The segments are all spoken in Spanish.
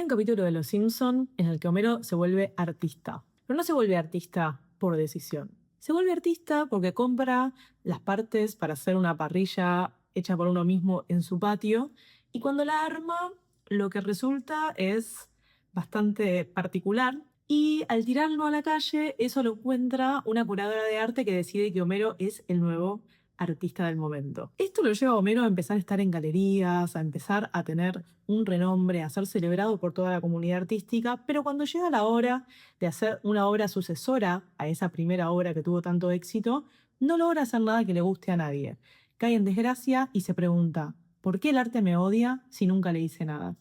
capítulo de Los Simpson en el que Homero se vuelve artista. Pero no se vuelve artista por decisión. Se vuelve artista porque compra las partes para hacer una parrilla hecha por uno mismo en su patio y cuando la arma lo que resulta es bastante particular y al tirarlo a la calle eso lo encuentra una curadora de arte que decide que Homero es el nuevo artista del momento. Esto lo lleva a Homero a empezar a estar en galerías, a empezar a tener un renombre, a ser celebrado por toda la comunidad artística, pero cuando llega la hora de hacer una obra sucesora a esa primera obra que tuvo tanto éxito, no logra hacer nada que le guste a nadie. Cae en desgracia y se pregunta, ¿por qué el arte me odia si nunca le hice nada?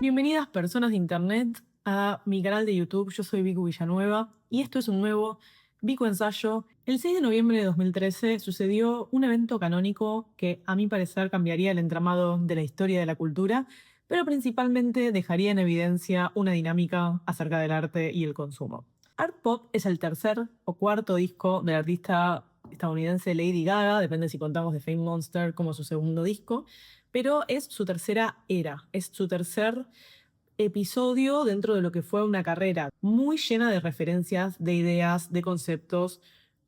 Bienvenidas personas de internet a mi canal de YouTube. Yo soy Vicu Villanueva y esto es un nuevo Vicu Ensayo. El 6 de noviembre de 2013 sucedió un evento canónico que a mi parecer cambiaría el entramado de la historia de la cultura, pero principalmente dejaría en evidencia una dinámica acerca del arte y el consumo. Art Pop es el tercer o cuarto disco del artista estadounidense Lady Gaga, depende si contamos The Fame Monster como su segundo disco, pero es su tercera era, es su tercer episodio dentro de lo que fue una carrera muy llena de referencias, de ideas, de conceptos,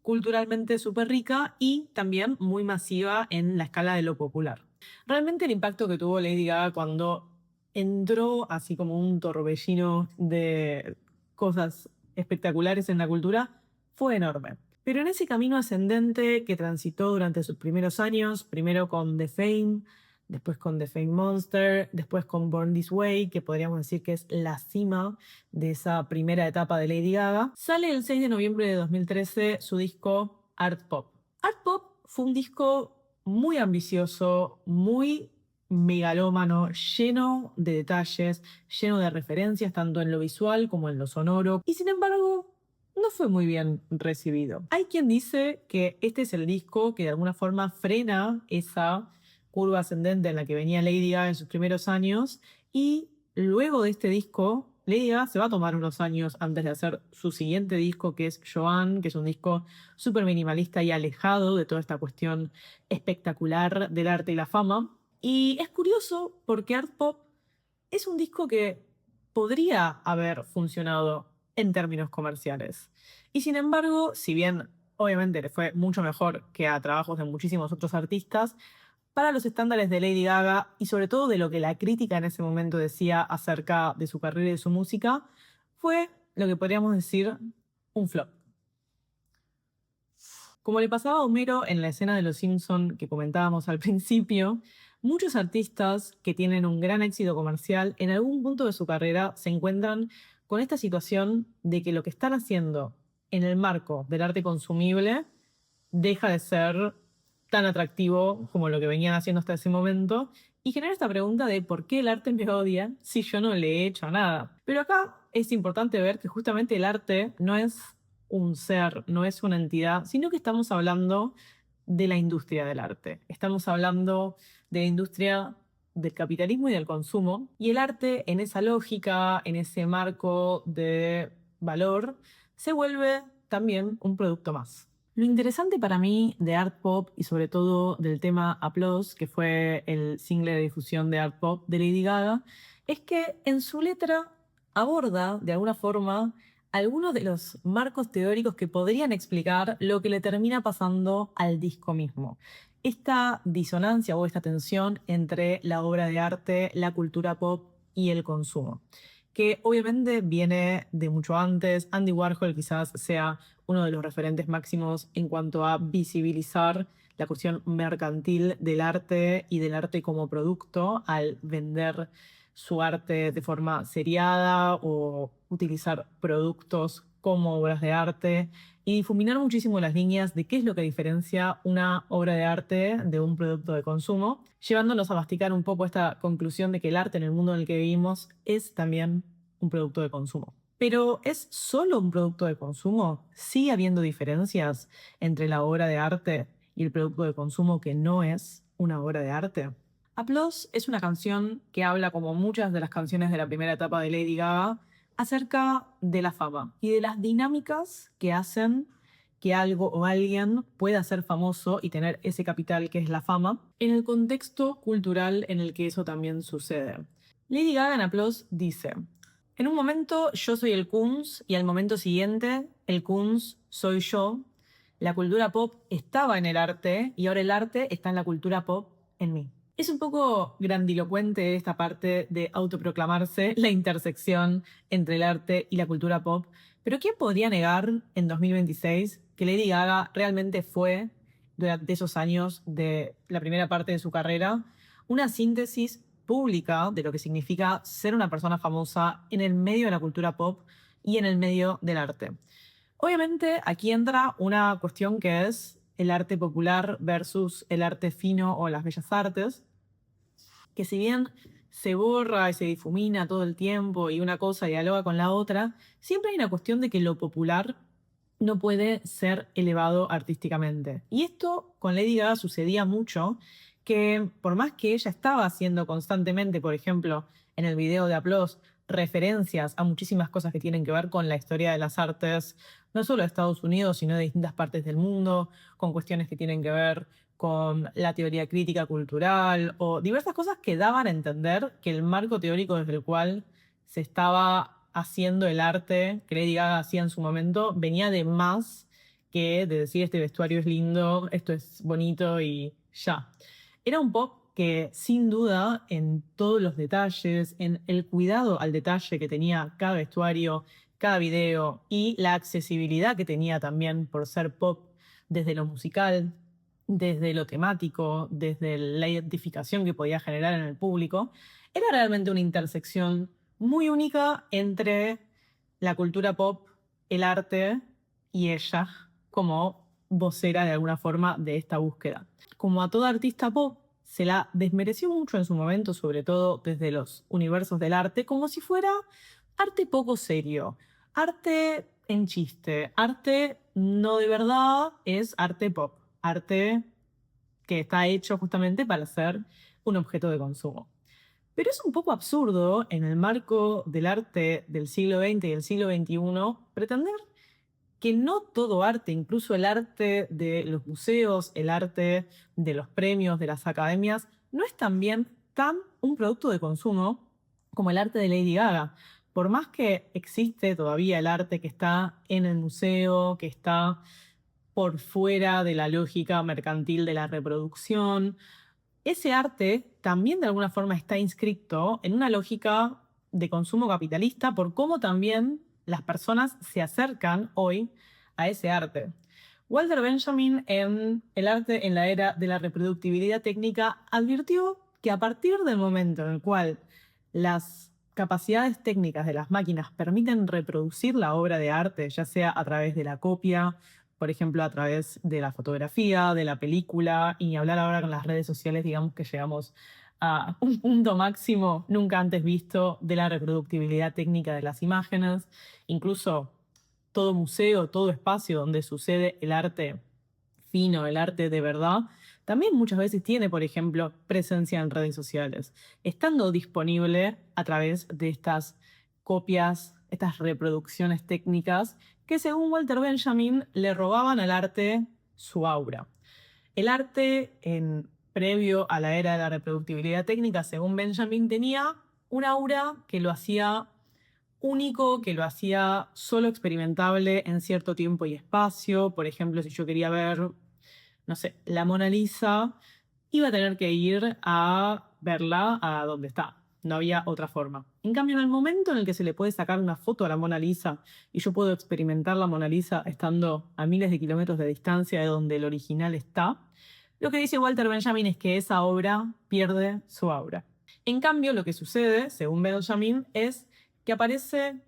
culturalmente súper rica y también muy masiva en la escala de lo popular. Realmente el impacto que tuvo Lady Gaga cuando entró así como un torbellino de cosas espectaculares en la cultura fue enorme. Pero en ese camino ascendente que transitó durante sus primeros años, primero con The Fame, después con The Fame Monster, después con Born This Way, que podríamos decir que es la cima de esa primera etapa de Lady Gaga, sale el 6 de noviembre de 2013 su disco Art Pop. Art Pop fue un disco muy ambicioso, muy megalómano, lleno de detalles, lleno de referencias tanto en lo visual como en lo sonoro, y sin embargo no fue muy bien recibido. Hay quien dice que este es el disco que de alguna forma frena esa curva ascendente en la que venía Lady Gaga en sus primeros años y luego de este disco Lady Gaga se va a tomar unos años antes de hacer su siguiente disco que es Joanne, que es un disco súper minimalista y alejado de toda esta cuestión espectacular del arte y la fama. Y es curioso porque Art Pop es un disco que podría haber funcionado en términos comerciales. Y sin embargo, si bien obviamente le fue mucho mejor que a trabajos de muchísimos otros artistas, para los estándares de Lady Gaga y sobre todo de lo que la crítica en ese momento decía acerca de su carrera y de su música, fue lo que podríamos decir un flop. Como le pasaba a Homero en la escena de Los Simpson que comentábamos al principio, muchos artistas que tienen un gran éxito comercial en algún punto de su carrera se encuentran con esta situación de que lo que están haciendo en el marco del arte consumible deja de ser tan atractivo como lo que venían haciendo hasta ese momento y genera esta pregunta de por qué el arte me odia si yo no le he hecho nada. Pero acá es importante ver que justamente el arte no es un ser, no es una entidad, sino que estamos hablando de la industria del arte. Estamos hablando de la industria del capitalismo y del consumo. Y el arte en esa lógica, en ese marco de valor, se vuelve también un producto más. Lo interesante para mí de Art Pop y sobre todo del tema Applause, que fue el single de difusión de Art Pop de Lady Gaga, es que en su letra aborda de alguna forma algunos de los marcos teóricos que podrían explicar lo que le termina pasando al disco mismo. Esta disonancia o esta tensión entre la obra de arte, la cultura pop y el consumo, que obviamente viene de mucho antes. Andy Warhol quizás sea uno de los referentes máximos en cuanto a visibilizar la cuestión mercantil del arte y del arte como producto al vender su arte de forma seriada o utilizar productos como obras de arte y difuminar muchísimo las líneas de qué es lo que diferencia una obra de arte de un producto de consumo, llevándonos a masticar un poco esta conclusión de que el arte en el mundo en el que vivimos es también un producto de consumo. Pero ¿es solo un producto de consumo? ¿Sigue habiendo diferencias entre la obra de arte y el producto de consumo que no es una obra de arte? Applause es una canción que habla, como muchas de las canciones de la primera etapa de Lady Gaga, acerca de la fama y de las dinámicas que hacen que algo o alguien pueda ser famoso y tener ese capital que es la fama, en el contexto cultural en el que eso también sucede. Lady Gaga en Applause dice: en un momento yo soy el Kunz y al momento siguiente el Kunz soy yo. La cultura pop estaba en el arte y ahora el arte está en la cultura pop en mí. Es un poco grandilocuente esta parte de autoproclamarse la intersección entre el arte y la cultura pop, pero ¿quién podría negar en 2026 que Lady Gaga realmente fue, durante esos años de la primera parte de su carrera, una síntesis pública de lo que significa ser una persona famosa en el medio de la cultura pop y en el medio del arte? Obviamente aquí entra una cuestión que es el arte popular versus el arte fino o las bellas artes, que si bien se borra y se difumina todo el tiempo y una cosa dialoga con la otra, siempre hay una cuestión de que lo popular no puede ser elevado artísticamente. Y esto con Lady Gaga sucedía mucho, que por más que ella estaba haciendo constantemente, por ejemplo, en el video de Applause, referencias a muchísimas cosas que tienen que ver con la historia de las artes, no solo de Estados Unidos, sino de distintas partes del mundo, con cuestiones que tienen que ver con la teoría crítica cultural o diversas cosas que daban a entender que el marco teórico desde el cual se estaba haciendo el arte que Lady Gaga hacía en su momento venía de más que de decir este vestuario es lindo, esto es bonito y ya. Era un pop que sin duda en todos los detalles, en el cuidado al detalle que tenía cada vestuario, cada video y la accesibilidad que tenía también por ser pop desde lo musical, desde lo temático, desde la identificación que podía generar en el público, era realmente una intersección muy única entre la cultura pop, el arte y ella como vocera de alguna forma de esta búsqueda. Como a toda artista pop, se la desmereció mucho en su momento, sobre todo desde los universos del arte, como si fuera arte poco serio, arte en chiste, arte no de verdad, es arte pop, arte que está hecho justamente para ser un objeto de consumo. Pero es un poco absurdo, en el marco del arte del siglo XX y del siglo XXI, pretender que no todo arte, incluso el arte de los museos, el arte de los premios, de las academias, no es también tan un producto de consumo como el arte de Lady Gaga. Por más que existe todavía el arte que está en el museo, que está por fuera de la lógica mercantil de la reproducción, ese arte también de alguna forma está inscrito en una lógica de consumo capitalista por cómo también las personas se acercan hoy a ese arte. Walter Benjamin en El arte en la era de la reproductibilidad técnica advirtió que a partir del momento en el cual las capacidades técnicas de las máquinas permiten reproducir la obra de arte, ya sea a través de la copia, por ejemplo, a través de la fotografía, de la película, y ni hablar ahora con las redes sociales, digamos que llegamos a un punto máximo nunca antes visto de la reproductibilidad técnica de las imágenes. Incluso todo museo, todo espacio donde sucede el arte fino, el arte de verdad, también muchas veces tiene, por ejemplo, presencia en redes sociales, estando disponible a través de estas copias, estas reproducciones técnicas que según Walter Benjamin le robaban al arte su aura. El arte previo a la era de la reproductibilidad técnica, según Benjamin, tenía un aura que lo hacía único, que lo hacía solo experimentable en cierto tiempo y espacio. Por ejemplo, si yo quería ver, no sé, la Mona Lisa, iba a tener que ir a verla a donde está. No había otra forma. En cambio, en el momento en el que se le puede sacar una foto a la Mona Lisa y yo puedo experimentar la Mona Lisa estando a miles de kilómetros de distancia de donde el original está, lo que dice Walter Benjamin es que esa obra pierde su aura. En cambio, lo que sucede, según Benjamin, es que aparece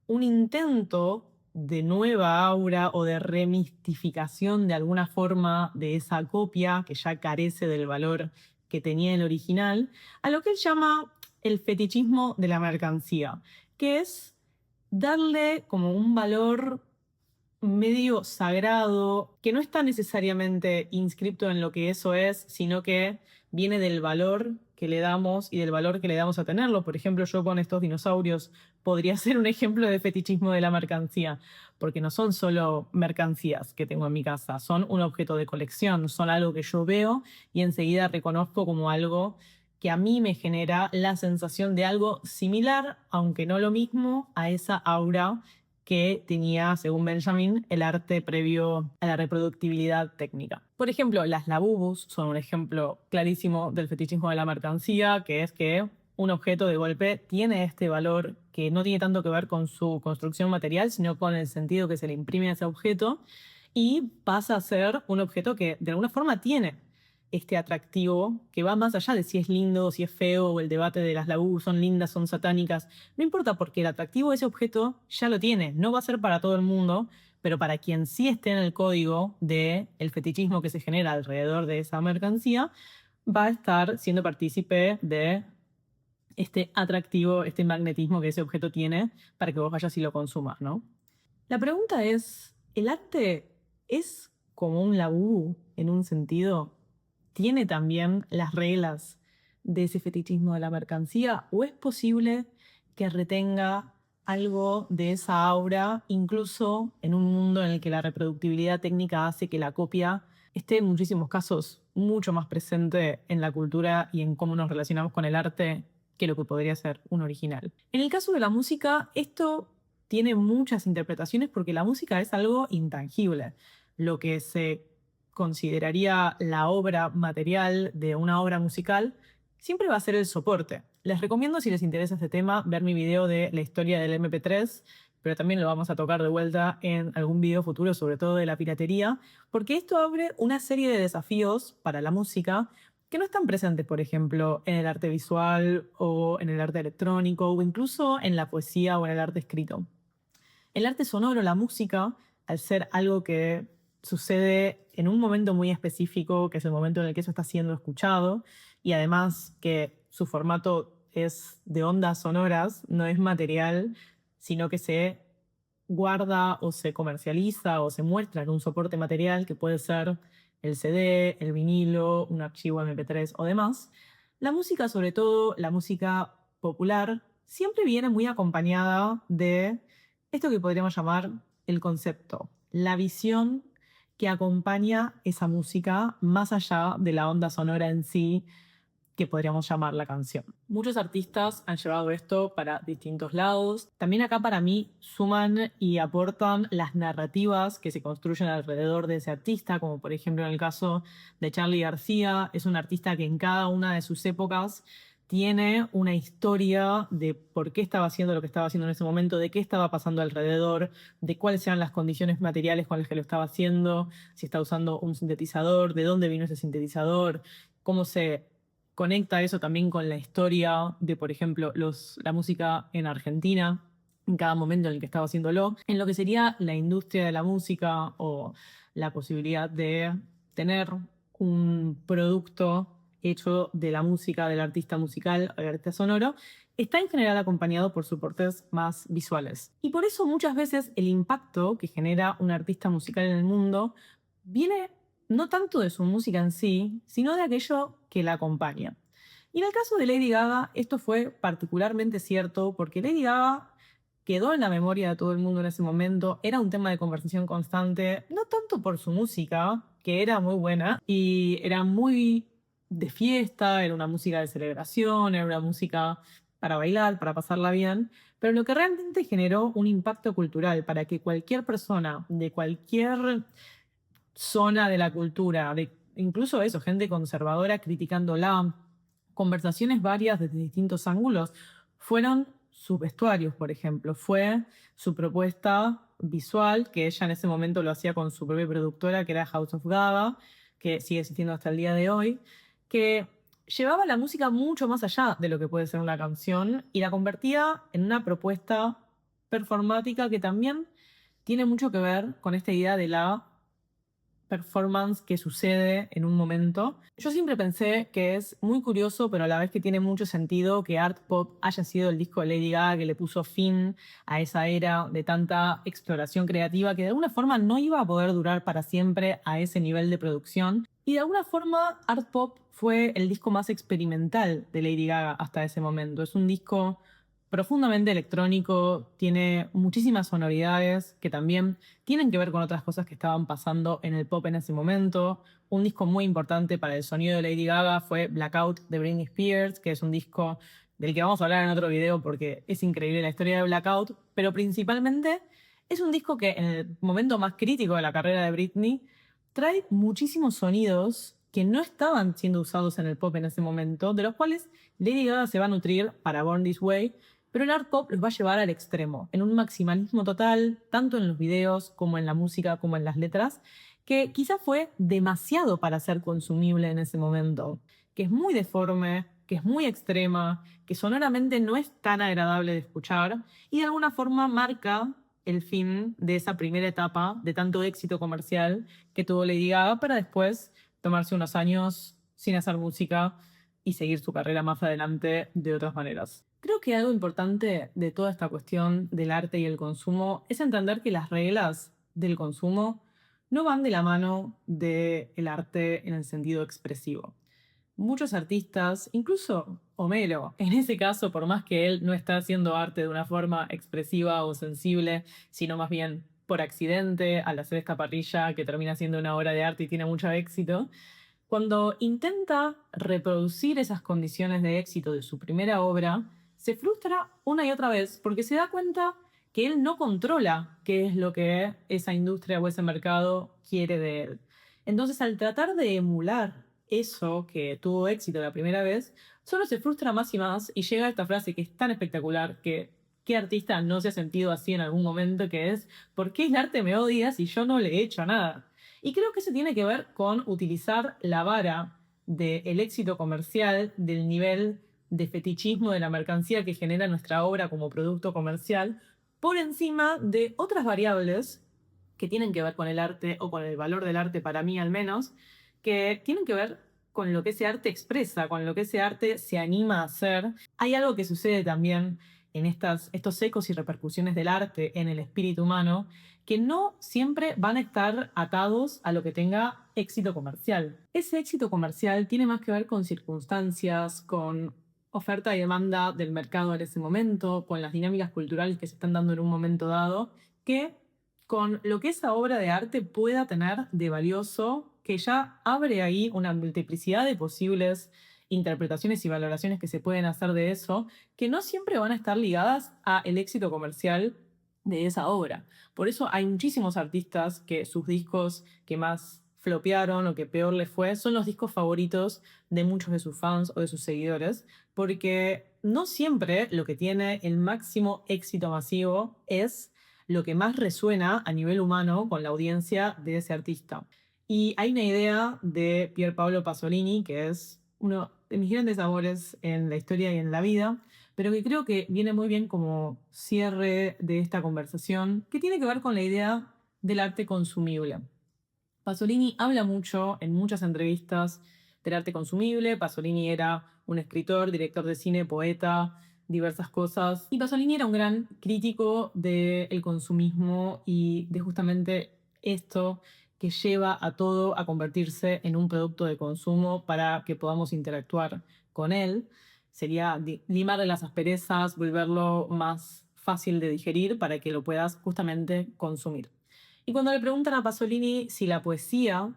un intento de nueva aura o de remistificación de alguna forma de esa copia que ya carece del valor que tenía el original, a lo que él llama el fetichismo de la mercancía, que es darle como un valor medio sagrado, que no está necesariamente inscripto en lo que eso es, sino que viene del valor que le damos y del valor que le damos a tenerlo. Por ejemplo, yo con estos dinosaurios podría ser un ejemplo de fetichismo de la mercancía, porque no son solo mercancías que tengo en mi casa, son un objeto de colección, son algo que yo veo y enseguida reconozco como algo que a mí me genera la sensación de algo similar, aunque no lo mismo, a esa aura que tenía, según Benjamin, el arte previo a la reproductibilidad técnica. Por ejemplo, las labubus son un ejemplo clarísimo del fetichismo de la mercancía, que es que un objeto de golpe tiene este valor que no tiene tanto que ver con su construcción material, sino con el sentido que se le imprime a ese objeto y pasa a ser un objeto que de alguna forma tiene este atractivo que va más allá de si es lindo o si es feo o el debate de las labús son lindas, son satánicas. No importa porque el atractivo de ese objeto ya lo tiene. No va a ser para todo el mundo, pero para quien sí esté en el código del fetichismo que se genera alrededor de esa mercancía, va a estar siendo partícipe de este atractivo, este magnetismo que ese objeto tiene para que vos vayas y lo consumas, ¿no? La pregunta es, ¿el arte es como un labú en un sentido? ¿Tiene también las reglas de ese fetichismo de la mercancía? ¿O es posible que retenga algo de esa aura, incluso en un mundo en el que la reproductibilidad técnica hace que la copia esté en muchísimos casos mucho más presente en la cultura y en cómo nos relacionamos con el arte que lo que podría ser un original? En el caso de la música, esto tiene muchas interpretaciones porque la música es algo intangible. Lo que se consideraría la obra material de una obra musical siempre va a ser el soporte. Les recomiendo, si les interesa este tema, ver mi video de la historia del MP3, pero también lo vamos a tocar de vuelta en algún video futuro, sobre todo de la piratería, porque esto abre una serie de desafíos para la música que no están presentes, por ejemplo, en el arte visual o en el arte electrónico o incluso en la poesía o en el arte escrito. El arte sonoro, la música, al ser algo que sucede en un momento muy específico, que es el momento en el que eso está siendo escuchado, y además que su formato es de ondas sonoras, no es material, sino que se guarda o se comercializa o se muestra en un soporte material que puede ser el CD, el vinilo, un archivo MP3 o demás. La música, sobre todo la música popular, siempre viene muy acompañada de esto que podríamos llamar el concepto, la visión que acompaña esa música más allá de la onda sonora en sí que podríamos llamar la canción. Muchos artistas han llevado esto para distintos lados. También acá para mí suman y aportan las narrativas que se construyen alrededor de ese artista, como por ejemplo en el caso de Charly García, es un artista que en cada una de sus épocas tiene una historia de por qué estaba haciendo lo que estaba haciendo en ese momento, de qué estaba pasando alrededor, de cuáles eran las condiciones materiales con las que lo estaba haciendo, si está usando un sintetizador, de dónde vino ese sintetizador, cómo se conecta eso también con la historia de, por ejemplo, la música en Argentina, en cada momento en el que estaba haciéndolo, en lo que sería la industria de la música o la posibilidad de tener un producto hecho de la música, del artista musical, del artista sonoro, está en general acompañado por soportes más visuales. Y por eso muchas veces el impacto que genera un artista musical en el mundo viene no tanto de su música en sí, sino de aquello que la acompaña. Y en el caso de Lady Gaga, esto fue particularmente cierto porque Lady Gaga quedó en la memoria de todo el mundo en ese momento, era un tema de conversación constante, no tanto por su música, que era muy buena y era muy de fiesta, era una música de celebración, era una música para bailar, para pasarla bien, pero lo que realmente generó un impacto cultural para que cualquier persona de cualquier zona de la cultura, de incluso eso, gente conservadora criticándola, conversaciones varias desde distintos ángulos, fueron sus vestuarios, por ejemplo, fue su propuesta visual, que ella en ese momento lo hacía con su propia productora, que era House of Gaga, que sigue existiendo hasta el día de hoy, que llevaba la música mucho más allá de lo que puede ser una canción y la convertía en una propuesta performática que también tiene mucho que ver con esta idea de la performance que sucede en un momento. Yo siempre pensé que es muy curioso, pero a la vez que tiene mucho sentido que Art Pop haya sido el disco de Lady Gaga que le puso fin a esa era de tanta exploración creativa que de alguna forma no iba a poder durar para siempre a ese nivel de producción. Y de alguna forma Art Pop fue el disco más experimental de Lady Gaga hasta ese momento. Es un disco profundamente electrónico, tiene muchísimas sonoridades que también tienen que ver con otras cosas que estaban pasando en el pop en ese momento. Un disco muy importante para el sonido de Lady Gaga fue Blackout de Britney Spears, que es un disco del que vamos a hablar en otro video porque es increíble la historia de Blackout, pero principalmente es un disco que en el momento más crítico de la carrera de Britney trae muchísimos sonidos que no estaban siendo usados en el pop en ese momento, de los cuales Lady Gaga se va a nutrir para Born This Way, pero el art pop los va a llevar al extremo, en un maximalismo total, tanto en los videos como en la música, como en las letras, que quizás fue demasiado para ser consumible en ese momento, que es muy deforme, que es muy extrema, que sonoramente no es tan agradable de escuchar y de alguna forma marca el fin de esa primera etapa de tanto éxito comercial que tuvo Lady Gaga para después tomarse unos años sin hacer música y seguir su carrera más adelante de otras maneras. Creo que algo importante de toda esta cuestión del arte y el consumo es entender que las reglas del consumo no van de la mano del arte en el sentido expresivo. Muchos artistas, incluso Homero, en ese caso, por más que él no está haciendo arte de una forma expresiva o sensible, sino más bien por accidente, al hacer esta parrilla que termina siendo una obra de arte y tiene mucho éxito, cuando intenta reproducir esas condiciones de éxito de su primera obra, se frustra una y otra vez porque se da cuenta que él no controla qué es lo que esa industria o ese mercado quiere de él. Entonces, al tratar de emular eso que tuvo éxito la primera vez, solo se frustra más y más y llega a esta frase que es tan espectacular que qué artista no se ha sentido así en algún momento, que es ¿por qué el arte me odia si yo no le he hecho nada? Y creo que eso tiene que ver con utilizar la vara del éxito comercial, del nivel de fetichismo de la mercancía que genera nuestra obra como producto comercial, por encima de otras variables que tienen que ver con el arte o con el valor del arte, para mí al menos, que tienen que ver con lo que ese arte expresa, con lo que ese arte se anima a hacer. Hay algo que sucede también en estos ecos y repercusiones del arte en el espíritu humano, que no siempre van a estar atados a lo que tenga éxito comercial. Ese éxito comercial tiene más que ver con circunstancias, con oferta y demanda del mercado en ese momento, con las dinámicas culturales que se están dando en un momento dado, que con lo que esa obra de arte pueda tener de valioso, que ya abre ahí una multiplicidad de posibles interpretaciones y valoraciones que se pueden hacer de eso, que no siempre van a estar ligadas al éxito comercial de esa obra. Por eso hay muchísimos artistas que sus discos que más flopearon o que peor les fue son los discos favoritos de muchos de sus fans o de sus seguidores, porque no siempre lo que tiene el máximo éxito masivo es lo que más resuena a nivel humano con la audiencia de ese artista. Y hay una idea de Pier Paolo Pasolini, que es uno de mis grandes amores en la historia y en la vida, pero que creo que viene muy bien como cierre de esta conversación, que tiene que ver con la idea del arte consumible. Pasolini habla mucho en muchas entrevistas del arte consumible. Pasolini era un escritor, director de cine, poeta, diversas cosas. Y Pasolini era un gran crítico del consumismo y de justamente esto que lleva a todo a convertirse en un producto de consumo para que podamos interactuar con él. Sería limarle las asperezas, volverlo más fácil de digerir para que lo puedas justamente consumir. Y cuando le preguntan a Pasolini si la poesía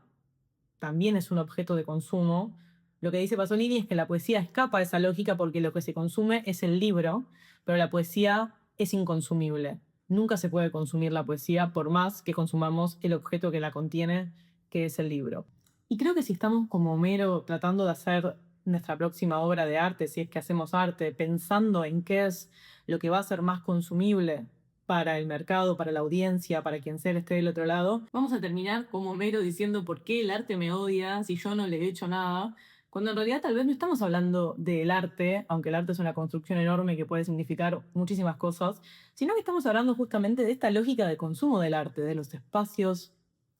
también es un objeto de consumo, lo que dice Pasolini es que la poesía escapa de esa lógica porque lo que se consume es el libro, pero la poesía es inconsumible. Nunca se puede consumir la poesía por más que consumamos el objeto que la contiene, que es el libro. Y creo que si estamos como Homero tratando de hacer nuestra próxima obra de arte, si es que hacemos arte, pensando en qué es lo que va a ser más consumible para el mercado, para la audiencia, para quien sea que esté del otro lado, vamos a terminar como Homero diciendo por qué el arte me odia si yo no le he hecho nada, cuando en realidad tal vez no estamos hablando del arte, aunque el arte es una construcción enorme que puede significar muchísimas cosas, sino que estamos hablando justamente de esta lógica de consumo del arte, de los espacios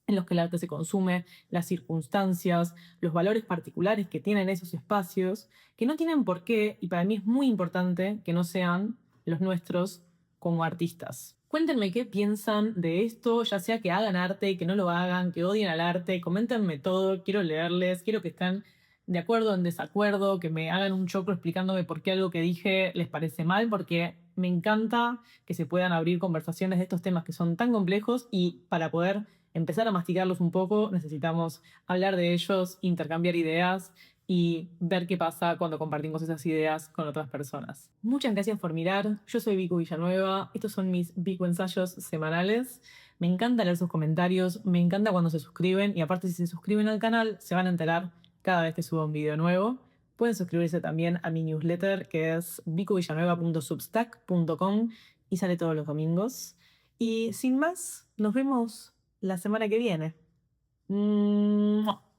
en los que el arte se consume, las circunstancias, los valores particulares que tienen esos espacios, que no tienen por qué, y para mí es muy importante que no sean los nuestros como artistas. Cuéntenme qué piensan de esto, ya sea que hagan arte, que no lo hagan, que odien al arte, coméntenme todo, quiero leerles, quiero que estén de acuerdo o en desacuerdo, que me hagan un choclo explicándome por qué algo que dije les parece mal, porque me encanta que se puedan abrir conversaciones de estos temas que son tan complejos y para poder empezar a masticarlos un poco necesitamos hablar de ellos, intercambiar ideas y ver qué pasa cuando compartimos esas ideas con otras personas. Muchas gracias por mirar. Yo soy Vicu Villanueva. Estos son mis Vicu ensayos semanales. Me encanta leer sus comentarios, me encanta cuando se suscriben y aparte si se suscriben al canal se van a enterar cada vez que suba un video nuevo. Pueden suscribirse también a mi newsletter que es vicuvillanueva.substack.com y sale todos los domingos. Y sin más, nos vemos la semana que viene. ¡Mua!